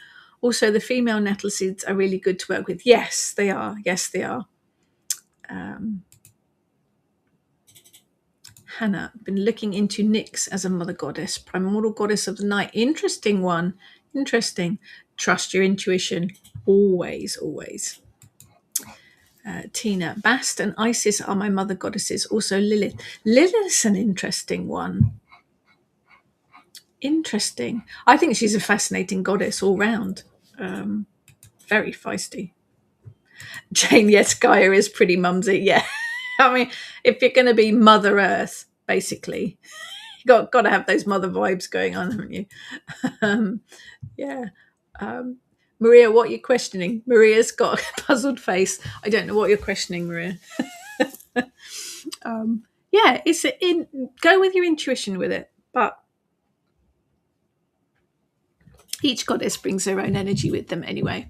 Also, the female nettle seeds are really good to work with. Yes, they are. Yes, they are. Hannah, been looking into Nyx as a mother goddess, primordial goddess of the night. Interesting one. Interesting. Trust your intuition. Always, always. Tina, Bast and Isis are my mother goddesses. Also Lilith. Lilith's an interesting one. Interesting. I think she's a fascinating goddess all round. Very feisty. Jane, yes, Gaia is pretty mumsy. Yeah. I mean, if you're going to be Mother Earth, basically, you got to have those mother vibes going on, haven't you? Yeah. Maria, what are you questioning? Maria's got a puzzled face. I don't know what you're questioning, Maria. Yeah, go with your intuition with it, but each goddess brings their own energy with them anyway.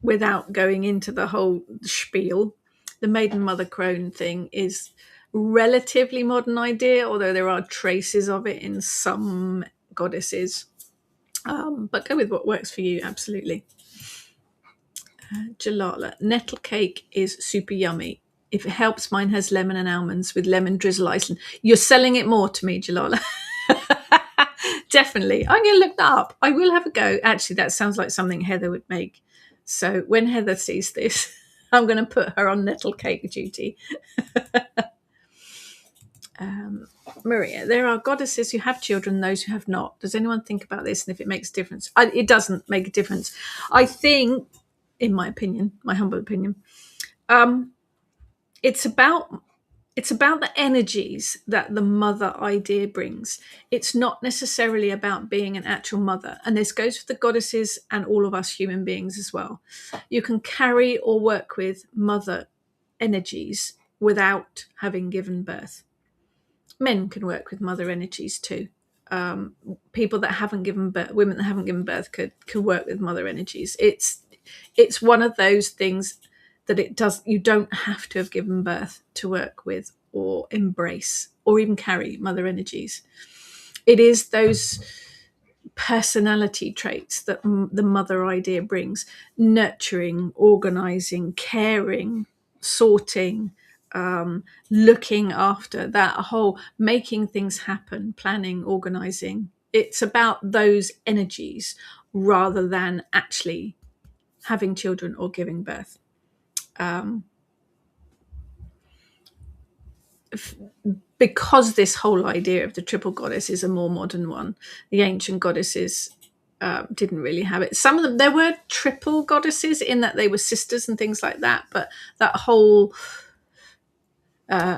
Without going into the whole spiel, the maiden mother crone thing is relatively modern idea, although there are traces of it in some goddesses. But go with what works for you, absolutely. Jalala, nettle cake is super yummy. If it helps, mine has lemon and almonds with lemon drizzle Iceland. You're selling it more to me, Jalala. Definitely. I'm going to look that up. I will have a go. Actually, that sounds like something Heather would make. So when Heather sees this, I'm going to put her on nettle cake duty. Maria, there are goddesses who have children, those who have not. Does anyone think about this and if it makes a difference? It doesn't make a difference. I think, in my opinion, my humble opinion, it's about the energies that the mother idea brings. It's not necessarily about being an actual mother. And this goes for the goddesses and all of us human beings as well. You can carry or work with mother energies without having given birth. Men can work with mother energies too. People that haven't given birth, women that haven't given birth could work with mother energies. It's one of those things that you don't have to have given birth to work with or embrace or even carry mother energies. It is those personality traits that the mother idea brings: nurturing, organizing, caring, sorting, looking after, that whole making things happen, planning, organizing. It's about those energies rather than actually having children or giving birth. Because this whole idea of the triple goddess is a more modern one, the ancient goddesses didn't really have it. Some of them, there were triple goddesses in that they were sisters and things like that, but that whole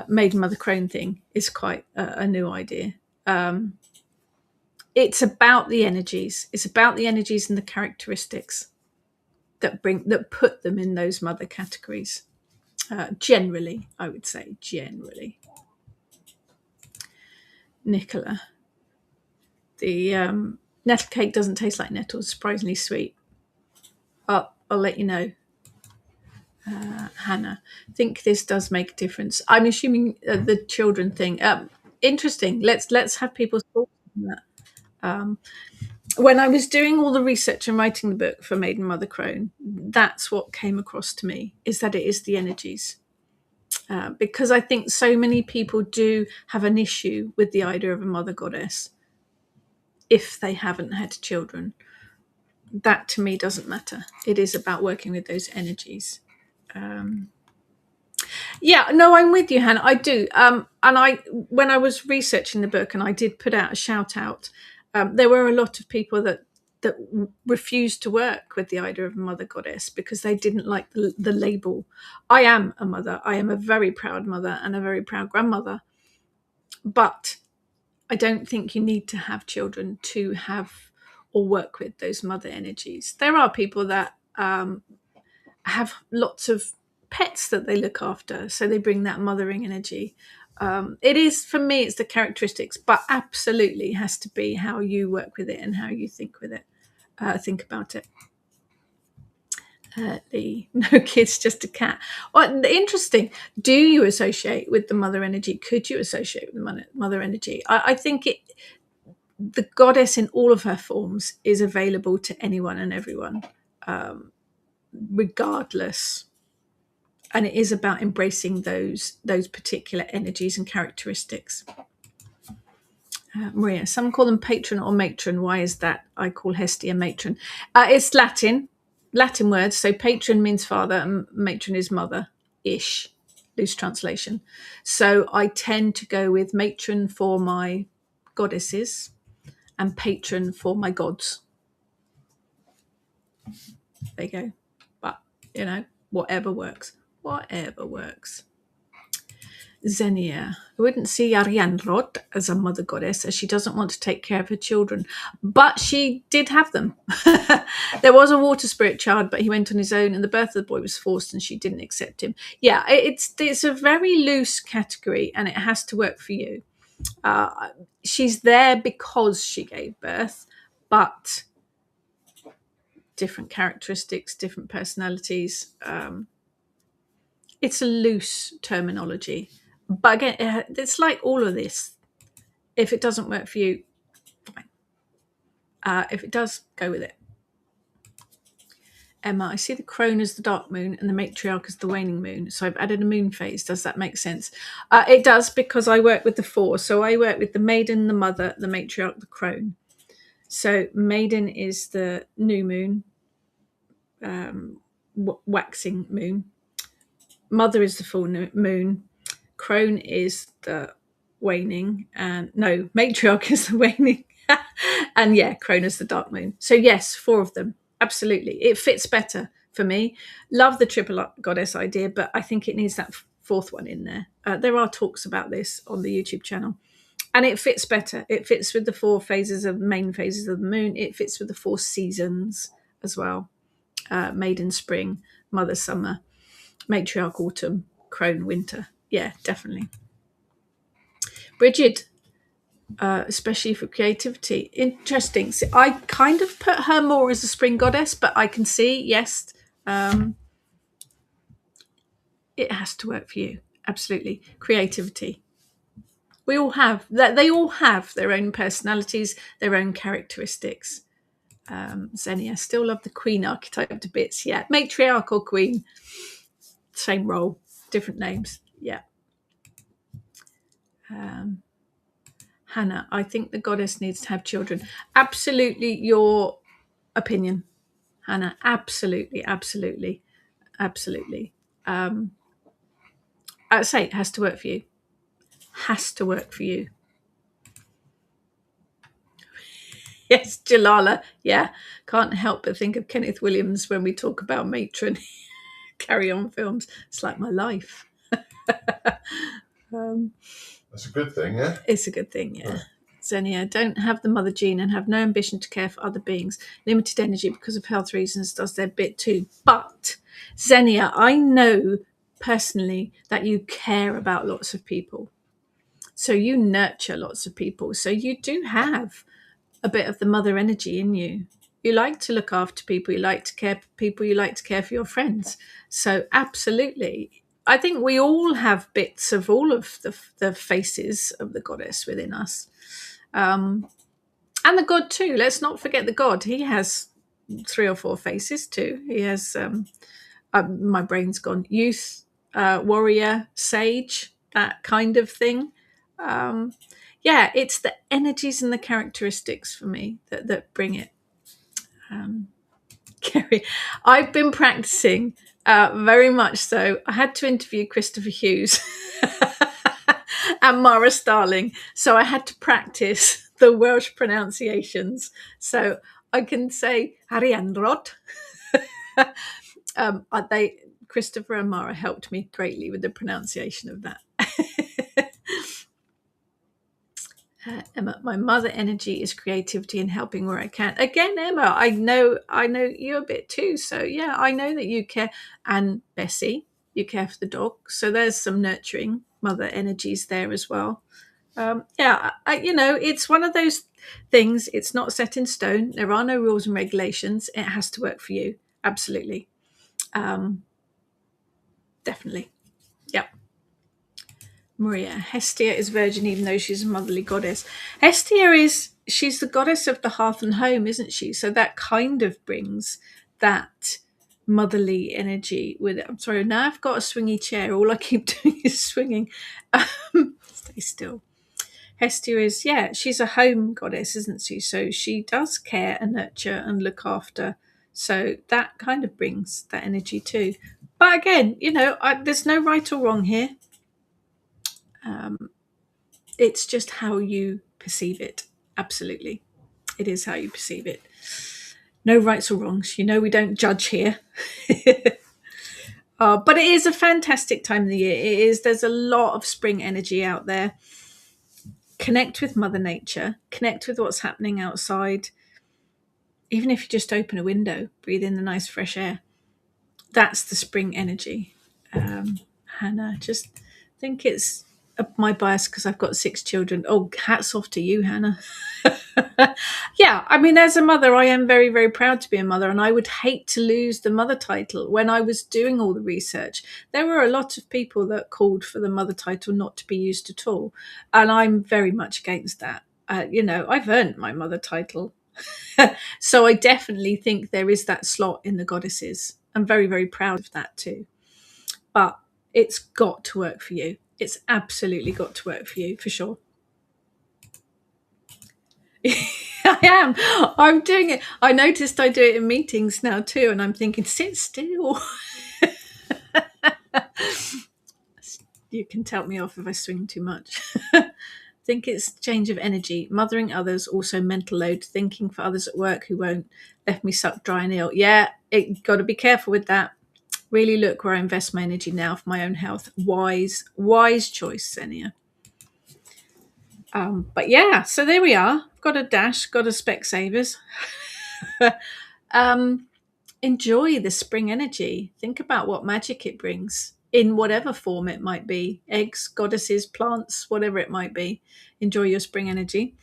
maiden mother crone thing is quite a new idea. It's about the energies. It's about the energies and the characteristics that put them in those mother categories. Generally, I would say generally. Nicola, the nettle cake doesn't taste like nettles. Surprisingly sweet. I'll let you know. Hannah, I think this does make a difference. I'm assuming the children thing. Interesting. Let's have people's thoughts on that. When I was doing all the research and writing the book for Maiden Mother Crone, that's what came across to me, is that it is the energies. Because I think so many people do have an issue with the idea of a mother goddess if they haven't had children. That to me doesn't matter. It is about working with those energies. Yeah, no, I'm with you, Hannah. I do. And when I was researching the book, and I did put out a shout out, there were a lot of people that refused to work with the idea of a mother goddess because they didn't like the label. I am a mother. I am a very proud mother and a very proud grandmother. But I don't think you need to have children to have or work with those mother energies. There are people that have lots of pets that they look after, so they bring that mothering energy. It is, for me, it's the characteristics, but absolutely has to be how you work with it and how you think with it, think about it. No kids, just a cat. Well, interesting. Do you associate with the mother energy? Could you associate with the mother energy? I think the goddess in all of her forms is available to anyone and everyone, regardless. And it is about embracing those particular energies and characteristics. Maria, some call them patron or matron. Why is that? I call Hestia matron. It's Latin words. So patron means father and matron is mother-ish, loose translation. So I tend to go with matron for my goddesses and patron for my gods. There you go. But, whatever works. Whatever works. Xenia. I wouldn't see Arianrod as a mother goddess, as she doesn't want to take care of her children, but she did have them. There was a water spirit child, but he went on his own, and the birth of the boy was forced, and she didn't accept him. Yeah, it's a very loose category, and it has to work for you. She's there because she gave birth, but different characteristics, different personalities. It's a loose terminology. But again, it's like all of this. If it doesn't work for you, fine. If it does, go with it. Emma, I see the crone as the dark moon and the matriarch as the waning moon. So I've added a moon phase. Does that make sense? It does, because I work with the four. So I work with the maiden, the mother, the matriarch, the crone. So maiden is the new moon, waxing moon. Mother is the full moon. Crone is the waning, and no, matriarch is the waning, and yeah, crone is the dark moon. So yes, four of them, absolutely. It fits better for me. Love the triple goddess idea, but I think it needs that fourth one in there. There are talks about this on the YouTube channel, and it fits better. It fits with the four main phases of the moon. It fits with the four seasons as well. Maiden spring, mother summer, matriarch autumn, crone winter. Yeah, definitely. Bridget, especially for creativity. Interesting. So I kind of put her more as a spring goddess, but I can see, yes, It has to work for you. Absolutely. Creativity. We all have that. They all have their own personalities, their own characteristics. Xenia, still love the queen archetype to bits. Yeah. Matriarch or queen, same role, different names. Yeah. Hannah, I think the goddess needs to have children. Absolutely your opinion, Hannah. Absolutely, absolutely, absolutely. I'd say it has to work for you. Has to work for you. Yes, Jalala. Yeah. Can't help but think of Kenneth Williams when we talk about matron carry on films. It's like my life. That's a good thing, yeah? It's a good thing, yeah. Xenia, don't have the mother gene and have no ambition to care for other beings. Limited energy because of health reasons does their bit too. But, Xenia, I know personally that you care about lots of people. So you nurture lots of people. So you do have a bit of the mother energy in you. You like to look after people. You like to care for people. You like to care for your friends. So absolutely. I think we all have bits of all of the faces of the goddess within us. And the god too. Let's not forget the god. He has 3 or 4 faces too. He has, my brain's gone, youth, warrior, sage, that kind of thing. Yeah, it's the energies and the characteristics for me that bring it. Kerry, I've been practicing very much so. I had to interview Christopher Hughes and Mara Starling, so I had to practice the Welsh pronunciations. So I can say Ariandrod. Christopher and Mara helped me greatly with the pronunciation of that. Emma, my mother energy is creativity and helping where I can. Again, Emma, I know you a bit too. So yeah, I know that you care. And Bessie, you care for the dog. So there's some nurturing mother energies there as well. It's one of those things. It's not set in stone. There are no rules and regulations. It has to work for you. Absolutely. Definitely. Yep. Maria, Hestia is virgin even though she's a motherly goddess. She's the goddess of the hearth and home, isn't she? So that kind of brings that motherly energy with it. I'm sorry, now I've got a swingy chair. All I keep doing is swinging. Stay still. Hestia is, she's a home goddess, isn't she? So she does care and nurture and look after. So that kind of brings that energy too. But again, there's no right or wrong here. It's just how you perceive it. Absolutely. It is how you perceive it. No rights or wrongs. We don't judge here. But it is a fantastic time of the year. It is. There's a lot of spring energy out there. Connect with Mother Nature. Connect with what's happening outside. Even if you just open a window, breathe in the nice fresh air. That's the spring energy. Hannah, just think it's my bias because I've got 6 children. Oh, hats off to you, Hannah. Yeah, I mean, as a mother, I am very, very proud to be a mother, and I would hate to lose the mother title. When I was doing all the research, there were a lot of people that called for the mother title not to be used at all, and I'm very much against that. I've earned my mother title. So I definitely think there is that slot in the goddesses. I'm very, very proud of that too. But it's got to work for you. It's absolutely got to work for you, for sure. I am. I'm doing it. I noticed I do it in meetings now too, and I'm thinking, sit still. You can tell me off if I swing too much. I think it's change of energy, mothering others, also mental load, thinking for others at work who won't, left me sucked dry and ill. Yeah, got to be careful with that. Really look where I invest my energy now for my own health. Wise choice, Xenia. But yeah, so there we are. Got a dash, got a Specsavers. Enjoy the spring energy. Think about what magic it brings in whatever form it might be. Eggs, goddesses, plants, whatever it might be. Enjoy your spring energy.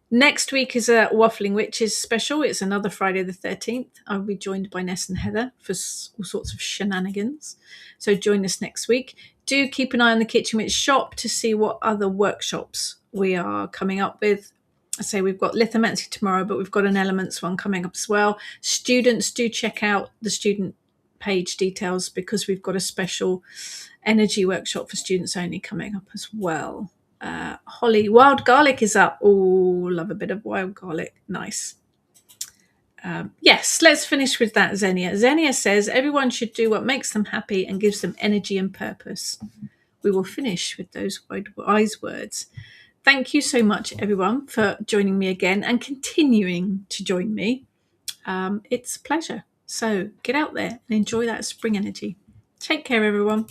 Next week is a Waffling Witches special. It's another Friday the 13th. I'll be joined by Ness and Heather for all sorts of shenanigans. So join us next week. Do keep an eye on the Kitchen Witch shop to see what other workshops we are coming up with. I say we've got lithomancy tomorrow, but we've got an elements one coming up as well. Students, do check out the student page details because we've got a special energy workshop for students only coming up as well. Holly, wild garlic is up. Oh, love a bit of wild garlic. Nice. Yes, let's finish with that, Xenia. Xenia says everyone should do what makes them happy and gives them energy and purpose. We will finish with those wise words. Thank you so much, everyone, for joining me again and continuing to join me. It's a pleasure. So get out there and enjoy that spring energy. Take care, everyone.